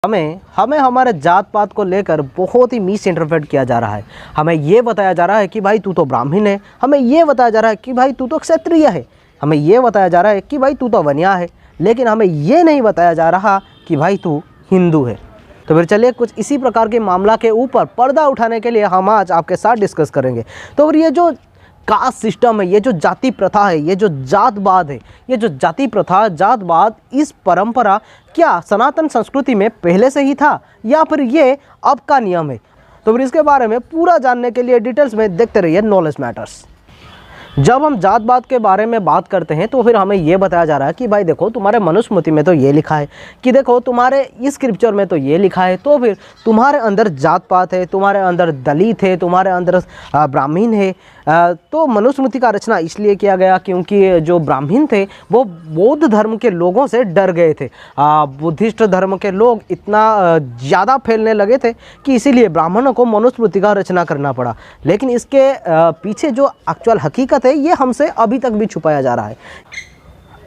हमें हमें हमारे जात पात को लेकर बहुत ही मिस इंटरप्रेट किया जा रहा है। हमें ये बताया जा रहा है कि भाई तू तो ब्राह्मण है, हमें ये बताया जा रहा है कि भाई तू तो क्षत्रिय है, हमें ये बताया जा रहा है कि भाई तू तो वन्या है, लेकिन हमें ये नहीं बताया जा रहा कि भाई तू हिंदू है। तो फिर चलिए कुछ इसी प्रकार के मामला के ऊपर पर्दा उठाने के लिए हम आज आपके साथ डिस्कस करेंगे। तो फिर ये जो कास्ट सिस्टम है, ये जो जाति प्रथा है, ये जो जातवाद है, ये जो जाति प्रथा जातवाद, इस परंपरा क्या सनातन संस्कृति में पहले से ही था या फिर ये अब का नियम है? तो फिर इसके बारे में पूरा जानने के लिए डिटेल्स में देखते रहिए नॉलेज मैटर्स। जब हम जातवाद के बारे में बात करते हैं तो फिर हमें ये बताया जा रहा है कि भाई देखो तुम्हारे मनुस्मृति में तो ये लिखा है, कि देखो तुम्हारे इस स्क्रिप्चर में तो ये लिखा है, तो फिर तुम्हारे अंदर जात पात है, तुम्हारे अंदर दलित है, तुम्हारे अंदर ब्राह्मण है। तो मनुस्मृति का रचना इसलिए किया गया क्योंकि जो ब्राह्मण थे वो बौद्ध धर्म के लोगों से डर गए थे। बुद्धिस्ट धर्म के लोग इतना ज़्यादा फैलने लगे थे कि इसीलिए ब्राह्मणों को मनुस्मृति का रचना करना पड़ा। लेकिन इसके पीछे जो एक्चुअल हकीकत है ये हमसे अभी तक भी छुपाया जा रहा है।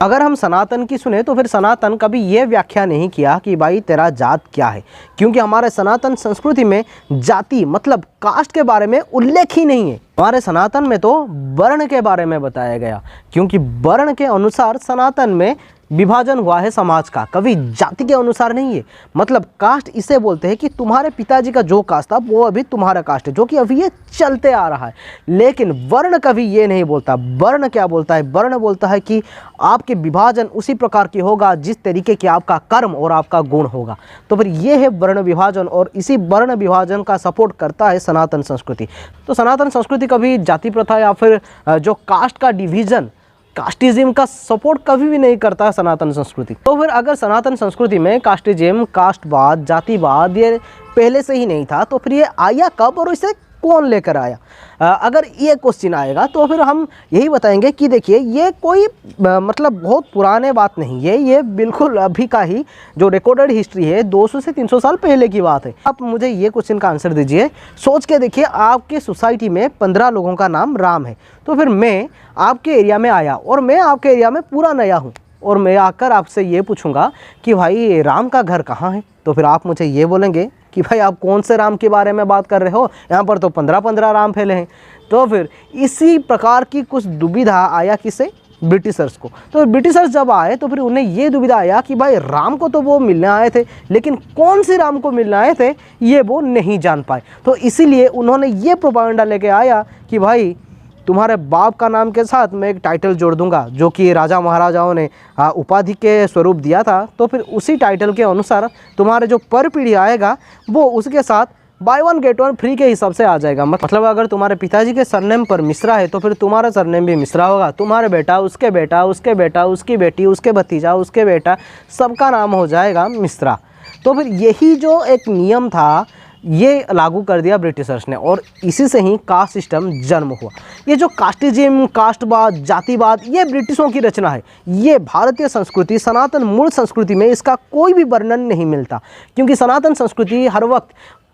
अगर हम सनातन की सुने तो फिर सनातन कभी ये व्याख्या नहीं किया कि भाई तेरा जात क्या है, क्योंकि हमारे सनातन संस्कृति में जाति मतलब कास्ट के बारे में उल्लेख ही नहीं है। हमारे सनातन में तो वर्ण के बारे में बताया गया, क्योंकि वर्ण के अनुसार सनातन में विभाजन हुआ है समाज का, कभी जाति के अनुसार नहीं है। मतलब कास्ट इसे बोलते हैं कि तुम्हारे पिताजी का जो कास्ट था वो अभी तुम्हारा कास्ट है, जो कि अभी ये चलते आ रहा है। लेकिन वर्ण कभी ये नहीं बोलता। वर्ण क्या बोलता है? वर्ण बोलता है कि आपके विभाजन उसी प्रकार की होगा जिस तरीके की आपका कर्म और आपका गुण होगा। तो फिर ये है वर्ण विभाजन, और इसी वर्ण विभाजन का सपोर्ट करता है सनातन संस्कृति। तो सनातन संस्कृति कभी जाति प्रथा या फिर जो कास्ट का डिवीजन, कास्टिज्म का सपोर्ट कभी भी नहीं करता सनातन संस्कृति। तो फिर अगर सनातन संस्कृति में कास्टिज्म, कास्टवाद, जातिवाद ये पहले से ही नहीं था तो फिर ये आया कब और इसे कौन लेकर आया? अगर ये क्वेश्चन आएगा तो फिर हम यही बताएंगे कि देखिए ये कोई मतलब बहुत पुराने बात नहीं है, ये बिल्कुल अभी का ही जो रिकॉर्डेड हिस्ट्री है 200 से 300 साल पहले की बात है। आप मुझे ये क्वेश्चन का आंसर दीजिए, सोच के देखिए आपके सोसाइटी में 15 लोगों का नाम राम है। तो फिर मैं आपके एरिया में आया और मैं आपके एरिया में पूरा नया हूँ और मैं आकर आपसे ये पूछूंगा कि भाई राम का घर कहाँ है? तो फिर आप मुझे ये बोलेंगे कि भाई आप कौन से राम के बारे में बात कर रहे हो, यहाँ पर तो 15-15 राम फैले हैं। तो फिर इसी प्रकार की कुछ दुविधा आया किसे? ब्रिटिशर्स को। तो ब्रिटिशर्स जब आए तो फिर उन्हें ये दुविधा आया कि भाई राम को तो वो मिलने आए थे, लेकिन कौन से राम को मिलने आए थे ये वो नहीं जान पाए। तो इसीलिए उन्होंने ये प्रोपागेंडा लेके आया कि भाई तुम्हारे बाप का नाम के साथ मैं एक टाइटल जोड़ दूंगा, जो कि राजा महाराजाओं ने उपाधि के स्वरूप दिया था। तो फिर उसी टाइटल के अनुसार तुम्हारे जो पर पीढ़ी आएगा वो उसके साथ by one get one free के हिसाब से आ जाएगा। मतलब अगर तुम्हारे पिताजी के सरनेम पर मिश्रा है तो फिर तुम्हारा सरनेम भी मिश्रा होगा। तुम्हारे बेटा, उसके बेटा, उसके बेटा, उसकी बेटी, उसके भतीजा, उसके बेटा, सबका नाम हो जाएगा मिश्रा। तो फिर यही जो एक नियम था ये लागू कर दिया ब्रिटिशर्स ने, और इसी से ही कास्ट सिस्टम जन्म हुआ। ये जो कास्टिज्म, कास्टवाद, जातिवाद ये ब्रिटिशों की रचना है। ये भारतीय संस्कृति, सनातन मूल संस्कृति में इसका कोई भी वर्णन नहीं मिलता, क्योंकि सनातन संस्कृति हर वक्त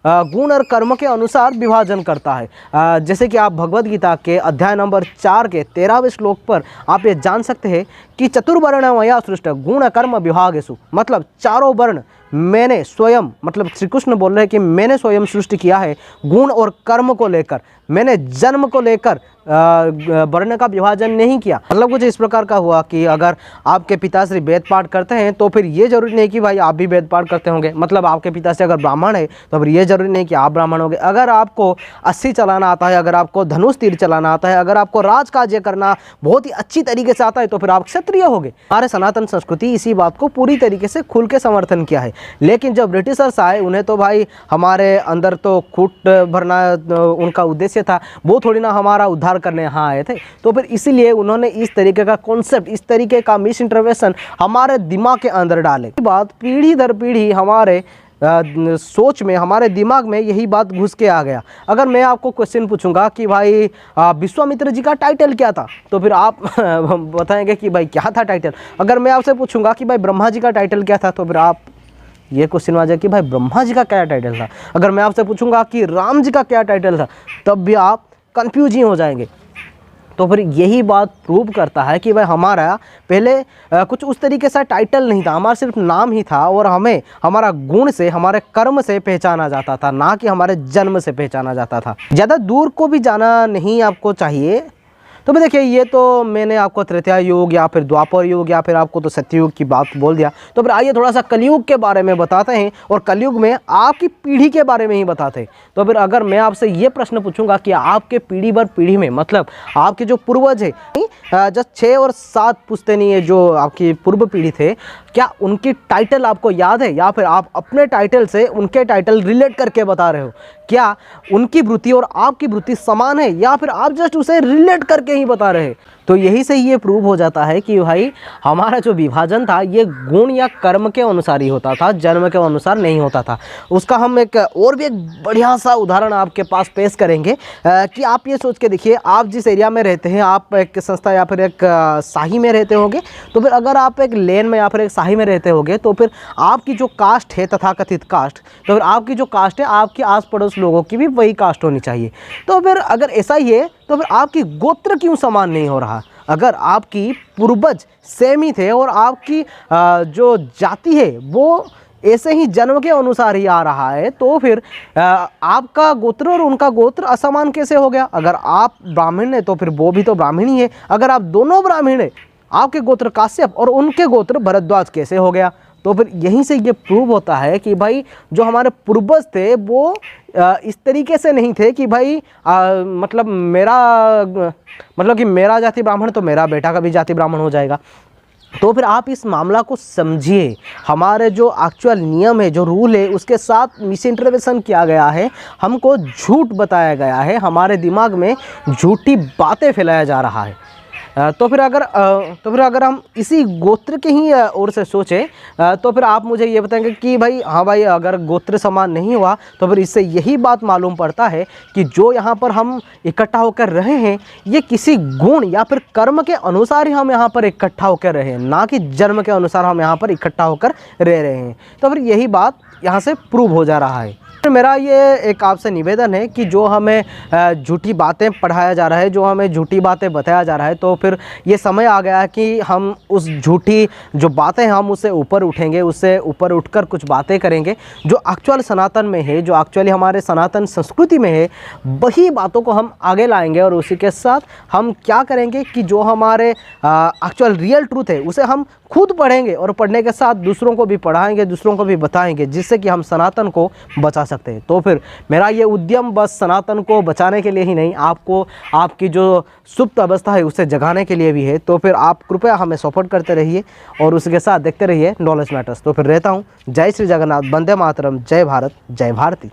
गुण और कर्म के अनुसार विभाजन करता है। जैसे कि आप भगवद गीता के अध्याय नंबर 4 के 13वें श्लोक पर आप ये जान सकते हैं कि चतुर्वर्ण मया सृष्ट गुण कर्म विभागेषु, मतलब चारों वर्ण मैंने स्वयं, मतलब श्री कृष्ण बोल रहे हैं कि मैंने स्वयं सृष्टि किया है गुण और कर्म को लेकर, मैंने जन्म को लेकर वर्ण का विभाजन नहीं किया। मतलब कुछ इस प्रकार का हुआ कि अगर आपके पिताश्री वेद पाठ करते हैं तो फिर ये जरूरी नहीं कि भाई आप भी वेद पाठ करते होंगे। मतलब आपके पिताश्री अगर ब्राह्मण है तो फिर ये जरूरी नहीं कि आप ब्राह्मण होंगे। अगर आपको अस्सी चलाना आता है, अगर आपको धनुष तीर चलाना आता है, अगर आपको राजकार्य करना बहुत ही अच्छी तरीके से आता है तो फिर आप क्षत्रिय होंगे। हमारे सनातन संस्कृति इसी बात को पूरी तरीके से खुल के समर्थन किया है। लेकिन जब ब्रिटिशर्स आए उन्हें तो भाई हमारे अंदर तो खूट भरना उनका उद्देश्य था, वो थोड़ी ना हमारा उद्धार करने यहाँ आए थे। तो फिर इसीलिए उन्होंने इस तरीके का कॉन्सेप्ट, इस तरीके का मिस इंटरप्रिटेशन हमारे दिमाग के अंदर डाले। बात पीढ़ी दर पीढ़ी हमारे सोच में, हमारे दिमाग में यही बात घुस के आ गया। अगर मैं आपको क्वेश्चन पूछूंगा कि भाई विश्वामित्र जी का टाइटल क्या था, तो फिर आप बताएंगे कि भाई क्या था टाइटल। अगर मैं आपसे पूछूंगा कि भाई ब्रह्मा जी का टाइटल क्या था, तो फिर आप ये क्वेश्चन आ जाए कि भाई ब्रह्मा जी का क्या टाइटल था। अगर मैं आपसे पूछूंगा कि राम जी का क्या टाइटल था, तब भी आप कंफ्यूज ही हो जाएंगे। तो फिर यही बात प्रूव करता है कि भाई हमारा पहले कुछ उस तरीके से टाइटल नहीं था, हमारा सिर्फ नाम ही था और हमें हमारा गुण से, हमारे कर्म से पहचाना जाता था, ना कि हमारे जन्म से पहचाना जाता था। ज़्यादा दूर को भी जाना नहीं आपको चाहिए। तो भाई देखिए, ये तो मैंने आपको त्रेता युग या फिर द्वापर युग या फिर आपको तो सत्ययुग की बात बोल दिया। तो फिर आइए थोड़ा सा कलयुग के बारे में बताते हैं, और कलयुग में आपकी पीढ़ी के बारे में ही बताते हैं। तो फिर अगर मैं आपसे ये प्रश्न पूछूंगा कि आपके पीढ़ी भर पीढ़ी में, मतलब आपके जो पूर्वज है, जब 6 और 7 पुश्तैनी है जो आपकी पूर्व पीढ़ी थे, क्या उनकी टाइटल आपको याद है, या फिर आप अपने टाइटल से उनके टाइटल रिलेट करके बता रहे हो? क्या उनकी वृत्ति और आपकी वृत्ति समान है, या फिर आप जस्ट उसे रिलेट करके ही बता रहे हैं? तो यही से ये प्रूव हो जाता है कि भाई हमारा जो विभाजन था ये गुण या कर्म के अनुसार ही होता था, जन्म के अनुसार नहीं होता था। उसका हम एक और भी एक बढ़िया सा उदाहरण आपके पास पेश करेंगे कि आप ये सोच के देखिए, आप जिस एरिया में रहते हैं, आप एक संस्था या फिर एक शाही में रहते होंगे, तो फिर अगर आप एक लेन में या फिर एक शाही में रहते होंगे, तो फिर आपकी जो कास्ट है, तथाकथित कास्ट, तो फिर आपकी जो कास्ट है, आपके आस पड़ोस लोगों की भी वही कास्ट होनी चाहिए। तो फिर अगर ऐसा ही है, तो फिर आपकी गोत्र क्यों समान नहीं हो रहा? अगर आपकी पूर्वज सेम ही थे और आपकी जो जाति है वो ऐसे ही जन्म के अनुसार ही आ रहा है, तो फिर आपका गोत्र और उनका गोत्र असमान कैसे हो गया? अगर आप ब्राह्मण हैं तो फिर वो भी तो ब्राह्मण ही है। अगर आप दोनों ब्राह्मण हैं, आपके गोत्र काश्यप और उनके गोत्र भरद्वाज कैसे हो गया? तो फिर यहीं से ये प्रूव होता है कि भाई जो हमारे पूर्वज थे वो इस तरीके से नहीं थे कि भाई मतलब कि मेरा जाति ब्राह्मण तो मेरा बेटा का भी जाति ब्राह्मण हो जाएगा। तो फिर आप इस मामला को समझिए, हमारे जो एक्चुअल नियम है, जो रूल है, उसके साथ मिस इंटरप्रिटेशन किया गया है, हमको झूठ बताया गया है, हमारे दिमाग में झूठी बातें फैलाया जा रहा है। तो फिर अगर हम इसी गोत्र के ही ओर से सोचें, तो फिर आप मुझे ये बताएंगे कि भाई हाँ भाई, अगर गोत्र समान नहीं हुआ तो फिर इससे यही बात मालूम पड़ता है कि जो यहाँ पर हम इकट्ठा होकर रहे हैं, ये किसी गुण या फिर कर्म के अनुसार ही हम यहाँ पर इकट्ठा होकर रहे हैं, ना कि जन्म के अनुसार हम यहाँ पर इकट्ठा होकर रह रहे हैं। तो फिर यही बात यहाँ से प्रूव हो जा रहा है। मेरा ये एक आपसे निवेदन है कि जो हमें झूठी बातें पढ़ाया जा रहा है, जो हमें झूठी बातें बताया जा रहा है, तो फिर ये समय आ गया है कि हम उस झूठी जो बातें हैं हम उससे ऊपर उठेंगे, उससे ऊपर उठकर कुछ बातें करेंगे जो एक्चुअल सनातन में है, जो एक्चुअली हमारे सनातन संस्कृति में है, वही बातों को हम आगे लाएंगे। और उसी के साथ हम क्या करेंगे कि जो हमारे एक्चुअल रियल ट्रूथ है उसे हम खुद पढ़ेंगे और पढ़ने के साथ दूसरों को भी पढ़ाएंगे, दूसरों को भी बताएंगे, जिससे कि हम सनातन को बचा सकते हैं। तो फिर मेरा ये उद्यम बस सनातन को बचाने के लिए ही नहीं, आपको आपकी जो सुप्त अवस्था है उसे जगाने के लिए भी है। तो फिर आप कृपया हमें सपोर्ट करते रहिए और उसके साथ देखते रहिए नॉलेज मैटर्स। तो फिर रहता हूँ। जय श्री जगन्नाथ, वंदे मातरम, जय भारत, जय भारती।